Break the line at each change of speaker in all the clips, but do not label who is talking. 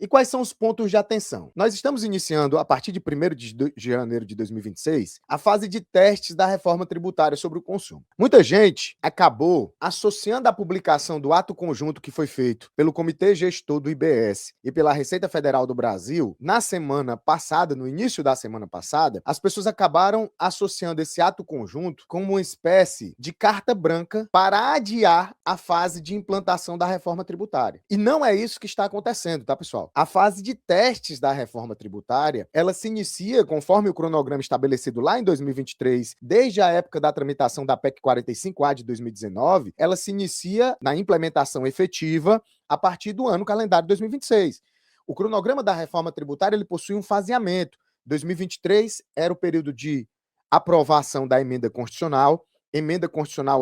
E quais são os pontos de atenção? Nós estamos iniciando, a partir de 1º de janeiro de 2026, a fase de testes da reforma tributária sobre o consumo. Muita gente acabou associando a publicação do ato conjunto que foi feito pelo Comitê Gestor do IBS e pela Receita Federal do Brasil na semana passada, no início da semana passada, as pessoas acabaram associando esse ato conjunto como uma espécie de carta branca para adiar a fase de implantação da reforma tributária. E não é isso que está acontecendo, tá, pessoal? A fase de testes da reforma tributária, ela se inicia conforme o cronograma estabelecido lá em 2023, desde a época da tramitação da PEC 45A de 2019, ela se inicia na implementação efetiva a partir do ano calendário 2026. O cronograma da reforma tributária, ele possui um faseamento. 2023 era o período de aprovação da emenda constitucional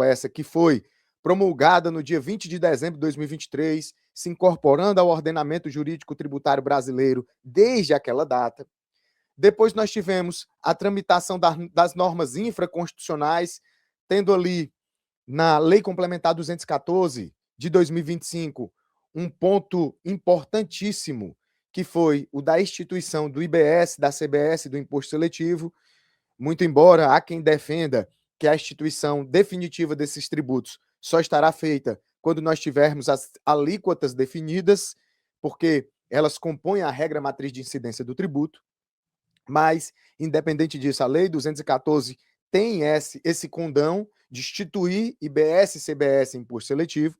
essa que foi promulgada no dia 20 de dezembro de 2023, se incorporando ao ordenamento jurídico tributário brasileiro desde aquela data. Depois nós tivemos a tramitação das normas infraconstitucionais, tendo ali na Lei Complementar 214 de 2025 um ponto importantíssimo, que foi o da instituição do IBS, da CBS, do Imposto Seletivo, muito embora há quem defenda que a instituição definitiva desses tributos só estará feita quando nós tivermos as alíquotas definidas, porque elas compõem a regra matriz de incidência do tributo. Mas, independente disso, a Lei 214 tem esse condão de instituir IBS e CBS Imposto Seletivo.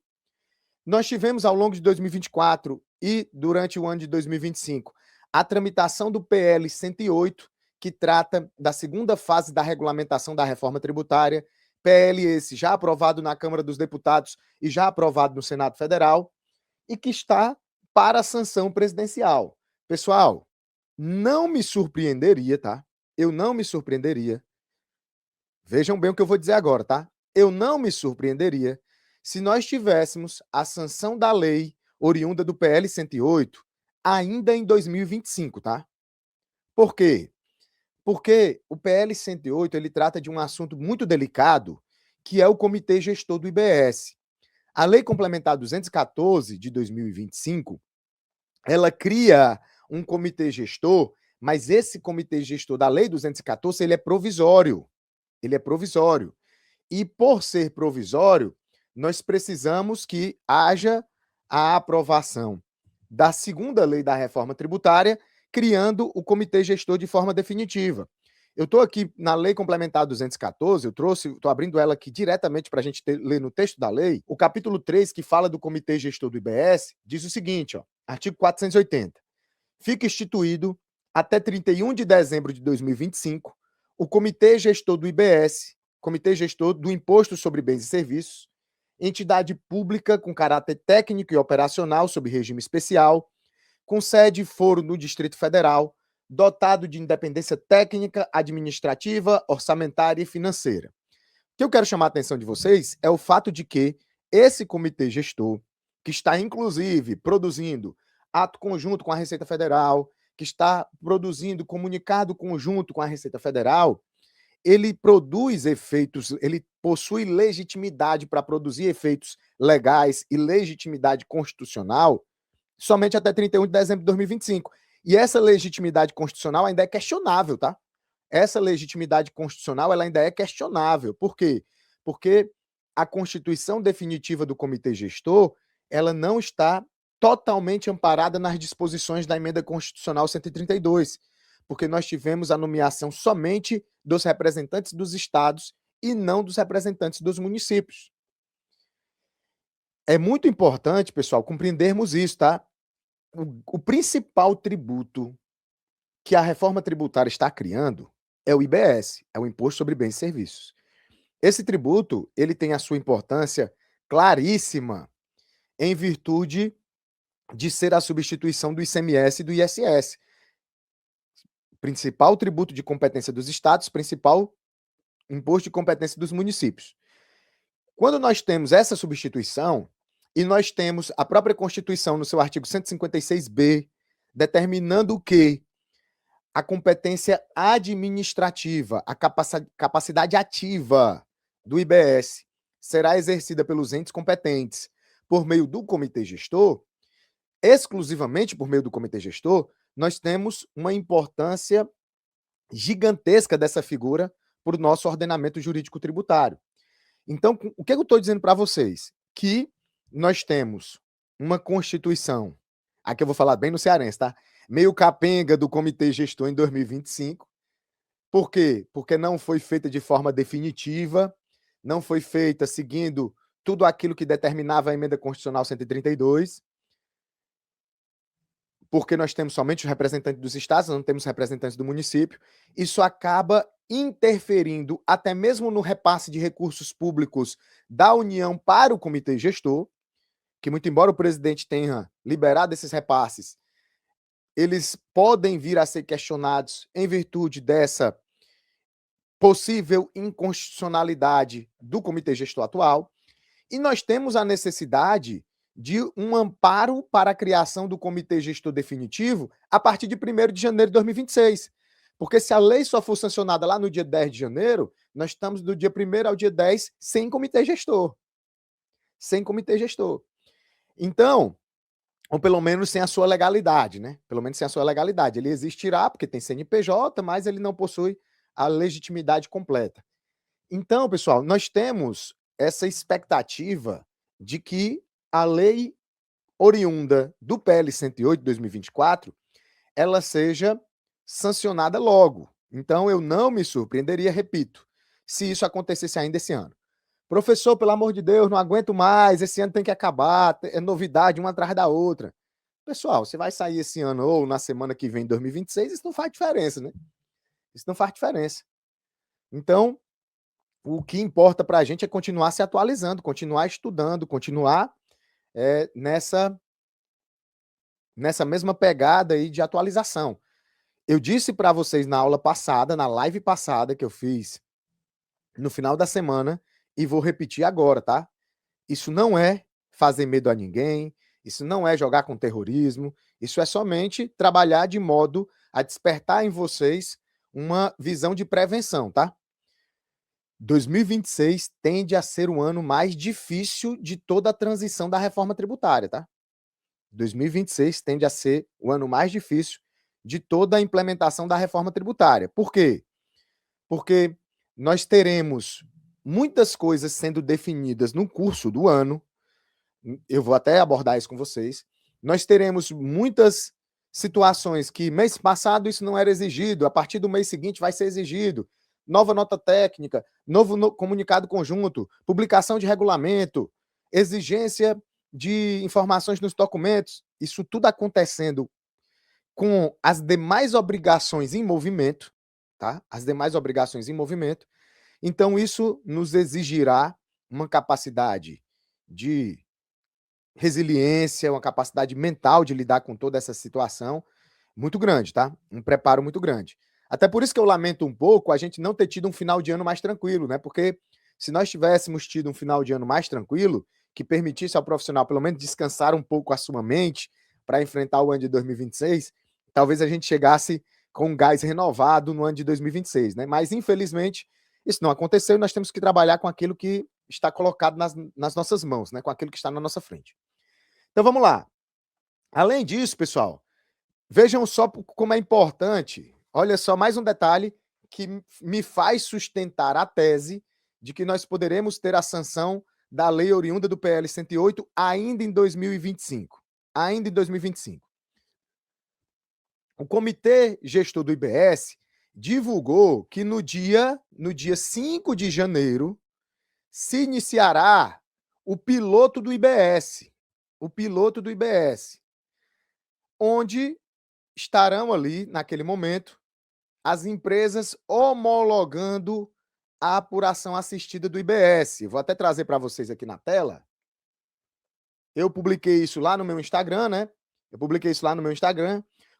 Nós tivemos, ao longo de 2024 e durante o ano de 2025, a tramitação do PL 108, que trata da segunda fase da regulamentação da reforma tributária, PL esse já aprovado na Câmara dos Deputados e já aprovado no Senado Federal, e que está para a sanção presidencial. Pessoal, não me surpreenderia, tá? Eu não me surpreenderia. Vejam bem o que eu vou dizer agora, tá? Eu não me surpreenderia se nós tivéssemos a sanção da lei oriunda do PL 108 ainda em 2025, tá? Por quê? Porque o PL 108 ele trata de um assunto muito delicado, que é o Comitê Gestor do IBS. A Lei Complementar 214 de 2025, ela cria um comitê gestor, mas esse comitê gestor da Lei 214, ele é provisório. Ele é provisório. E por ser provisório, nós precisamos que haja a aprovação da segunda lei da reforma tributária, criando o comitê gestor de forma definitiva. Eu estou aqui na Lei Complementar 214, estou abrindo ela aqui diretamente para a gente ler no texto da lei. O capítulo 3, que fala do comitê gestor do IBS, diz o seguinte, ó, artigo 480. Fica instituído, até 31 de dezembro de 2025, o comitê gestor do IBS, Comitê Gestor do Imposto sobre Bens e Serviços, entidade pública com caráter técnico e operacional sob regime especial, com sede e foro no Distrito Federal, dotado de independência técnica, administrativa, orçamentária e financeira. O que eu quero chamar a atenção de vocês é o fato de que esse comitê gestor, que está inclusive produzindo ato conjunto com a Receita Federal, que está produzindo comunicado conjunto com a Receita Federal, ele produz efeitos, ele possui legitimidade para produzir efeitos legais e legitimidade constitucional somente até 31 de dezembro de 2025. E essa legitimidade constitucional ainda é questionável, tá? Essa legitimidade constitucional ela ainda é questionável. Por quê? Porque a constituição definitiva do comitê gestor, ela não está totalmente amparada nas disposições da emenda constitucional 132, porque nós tivemos a nomeação somente dos representantes dos estados e não dos representantes dos municípios. É muito importante, pessoal, compreendermos isso, tá? O principal tributo que a reforma tributária está criando é o IBS, é o Imposto sobre Bens e Serviços. Esse tributo, ele tem a sua importância claríssima em virtude de ser a substituição do ICMS e do ISS. Principal tributo de competência dos estados, principal imposto de competência dos municípios. Quando nós temos essa substituição, e nós temos a própria Constituição, no seu artigo 156b, determinando que a competência administrativa, a capacidade ativa do IBS será exercida pelos entes competentes por meio do comitê gestor, exclusivamente por meio do comitê gestor, nós temos uma importância gigantesca dessa figura para o nosso ordenamento jurídico tributário. Então, o que eu estou dizendo para vocês? Que nós temos uma Constituição, aqui eu vou falar bem no cearense, tá? Meio capenga do comitê gestor em 2025. Por quê? Porque não foi feita de forma definitiva, não foi feita seguindo tudo aquilo que determinava a emenda constitucional 132, porque nós temos somente os representantes dos estados, não temos representantes do município. Isso acaba interferindo até mesmo no repasse de recursos públicos da União para o comitê gestor, que muito embora o presidente tenha liberado esses repasses, eles podem vir a ser questionados em virtude dessa possível inconstitucionalidade do comitê gestor atual. E nós temos a necessidade de um amparo para a criação do comitê gestor definitivo a partir de 1º de janeiro de 2026. Porque se a lei só for sancionada lá no dia 10 de janeiro, nós estamos do dia 1º ao dia 10 sem comitê gestor. Sem comitê gestor. Então, ou pelo menos sem a sua legalidade, né? Pelo menos sem a sua legalidade. Ele existirá porque tem CNPJ, mas ele não possui a legitimidade completa. Então, pessoal, nós temos essa expectativa de que a lei oriunda do PL 108 de 2024, ela seja sancionada logo. Então, eu não me surpreenderia, repito, se isso acontecesse ainda esse ano. Professor, pelo amor de Deus, não aguento mais, esse ano tem que acabar, é novidade uma atrás da outra. Pessoal, se vai sair esse ano ou na semana que vem, 2026, isso não faz diferença, né? Isso não faz diferença. Então, o que importa para a gente é continuar se atualizando, continuar estudando, continuar nessa mesma pegada aí de atualização. Eu disse para vocês na aula passada, na live passada que eu fiz no final da semana, e vou repetir agora, tá? Isso não é fazer medo a ninguém, isso não é jogar com terrorismo, isso é somente trabalhar de modo a despertar em vocês uma visão de prevenção, tá? 2026 tende a ser o ano mais difícil de toda a transição da reforma tributária, tá? 2026 tende a ser o ano mais difícil de toda a implementação da reforma tributária. Por quê? Porque nós teremos muitas coisas sendo definidas no curso do ano. Eu vou até abordar isso com vocês. Nós teremos muitas situações que mês passado isso não era exigido, a partir do mês seguinte vai ser exigido. Nova nota técnica, novo comunicado conjunto, publicação de regulamento, exigência de informações nos documentos, isso tudo acontecendo com as demais obrigações em movimento, tá? As demais obrigações em movimento. Então, isso nos exigirá uma capacidade de resiliência, uma capacidade mental de lidar com toda essa situação muito grande, tá? Um preparo muito grande. Até por isso que eu lamento um pouco a gente não ter tido um final de ano mais tranquilo, né? Porque se nós tivéssemos tido um final de ano mais tranquilo, que permitisse ao profissional pelo menos descansar um pouco a sua mente para enfrentar o ano de 2026, talvez a gente chegasse com um gás renovado no ano de 2026, né? Mas infelizmente isso não aconteceu e nós temos que trabalhar com aquilo que está colocado nas nossas mãos, né? Com aquilo que está na nossa frente. Então vamos lá. Além disso, pessoal, vejam só como é importante. Olha só, mais um detalhe que me faz sustentar a tese de que nós poderemos ter a sanção da lei oriunda do PL 108 ainda em 2025. Ainda em 2025. O Comitê Gestor do IBS divulgou que no dia 5 de janeiro se iniciará o piloto do IBS. O piloto do IBS. Onde estarão ali, naquele momento, as empresas homologando a apuração assistida do IBS. Vou até trazer para vocês aqui na tela. Eu publiquei isso lá no meu Instagram, né?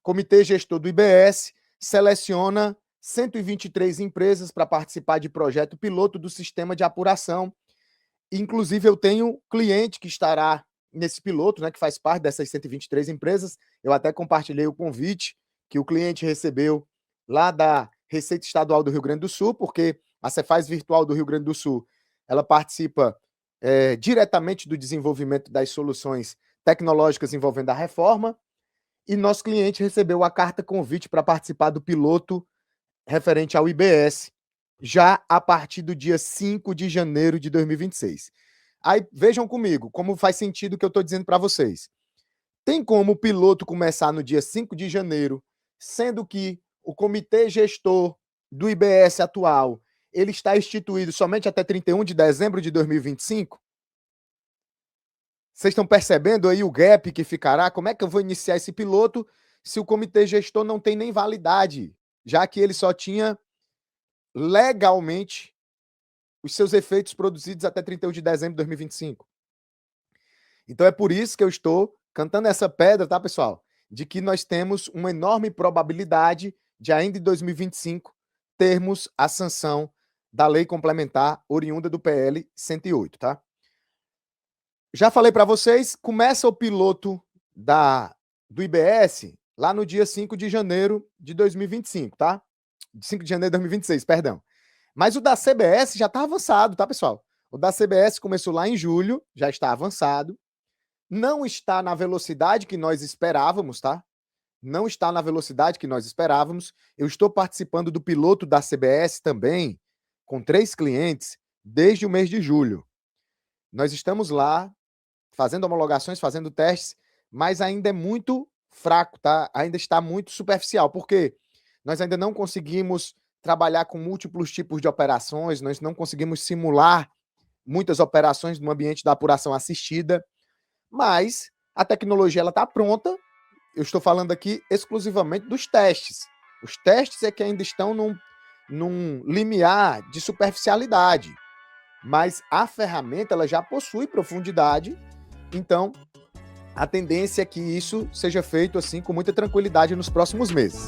Comitê Gestor do IBS seleciona 123 empresas para participar de projeto piloto do sistema de apuração. Inclusive, eu tenho cliente que estará nesse piloto, né, que faz parte dessas 123 empresas. Eu até compartilhei o convite que o cliente recebeu lá da Receita Estadual do Rio Grande do Sul, porque a Cefaz Virtual do Rio Grande do Sul, ela participa diretamente do desenvolvimento das soluções tecnológicas envolvendo a reforma, e nosso cliente recebeu a carta convite para participar do piloto referente ao IBS, já a partir do dia 5 de janeiro de 2026. Aí vejam comigo como faz sentido o que eu estou dizendo para vocês. Tem como o piloto começar no dia 5 de janeiro, sendo que o comitê gestor do IBS atual, ele está instituído somente até 31 de dezembro de 2025? Vocês estão percebendo aí o gap que ficará? Como é que eu vou iniciar esse piloto se o comitê gestor não tem nem validade, já que ele só tinha legalmente os seus efeitos produzidos até 31 de dezembro de 2025? Então é por isso que eu estou cantando essa pedra, tá, pessoal? De que nós temos uma enorme probabilidade de ainda em 2025 termos a sanção da lei complementar oriunda do PL 108, tá? Já falei para vocês, começa o piloto do IBS lá no dia 5 de janeiro de 2025, tá? 5 de janeiro de 2026, perdão. Mas o da CBS já está avançado, tá, pessoal? O da CBS começou lá em julho, já está avançado. Não está na velocidade que nós esperávamos, tá? Não está na velocidade que nós esperávamos. Eu estou participando do piloto da CBS também, com 3 clientes, desde o mês de julho. Nós estamos lá fazendo homologações, fazendo testes, mas ainda é muito fraco, tá? Ainda está muito superficial, porque nós ainda não conseguimos trabalhar com múltiplos tipos de operações, nós não conseguimos simular muitas operações no ambiente da apuração assistida, mas a tecnologia ela está pronta. Eu estou falando aqui exclusivamente dos testes. Os testes é que ainda estão num limiar de superficialidade, mas a ferramenta ela já possui profundidade, então a tendência é que isso seja feito assim com muita tranquilidade nos próximos meses.